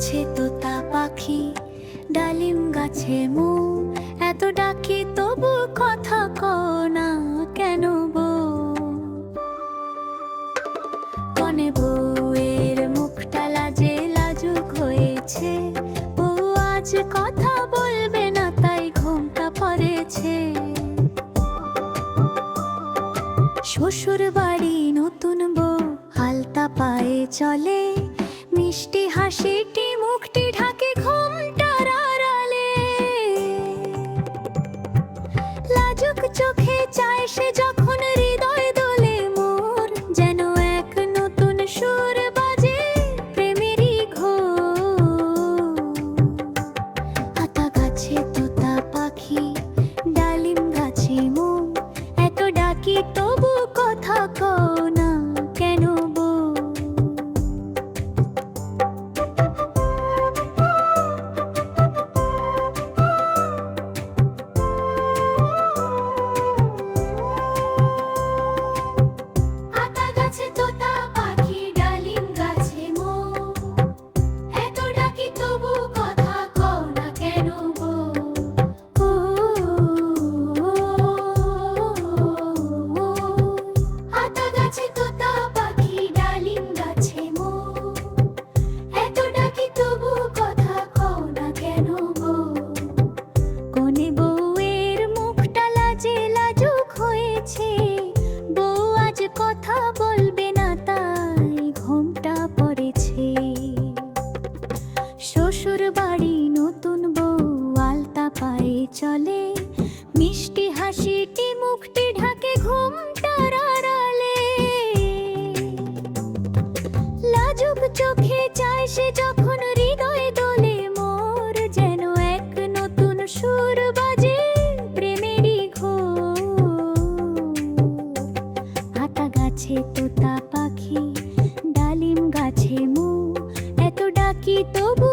গাছে তোতা পাখি, ডালিম গাছে মো, এত ডাকি তবু কথা কও না কেন বউ? কনে বউয়ের মুখটা লাজে লাজুক হয়েছে, বউ আজ কথা বলবে না তাই ঘোমটা পড়েছে। শ্বশুর বাড়ি নতুন বউ আলতা পায়ে চলে, মিষ্টি হাসিটি মুখটি ঢাকে ঘোমটার আড়ালে। লাজুক চোখে চায় সে যখন হৃদয় দোলে মোর, যেন এক নতুন সুর বাজে প্রেমেরই ঘোর। আতা গাছে তোতা পাখি, ডালিম গাছে মো, এত ডাকি তবু কথা কও না কেন বউ? আতা গাছে তোতা পাখি, ডালিম গাছে মো, এত ডাকি তবু কথা কও না কেন বউ? আতা গাছে তোতা পাখি, ডালিম গাছে মো, এত ডাকি তবু কথা কও না কেন বউ? কোনে বউয়ের মুখটা লাজে লাজুক হয়েছে, বউ আজ কথা বলবে না তাই ঘোমটা পড়েছে। শ্বশুর বাড়ি নতুন বউ আলতা পায়ে চলে, মিষ্টি হাসিটি মুখটি ঢাকে ঘোমটার আড়ালে। লাজুক চোখে চায় সে যখন হৃদয় দোলে মোর, যেন এক নতুন সুর বাজে প্রেমেরই ঘোর। আতা গাছে তোতা পাখি, ডালিম গাছে মো, এত ডাকি তবু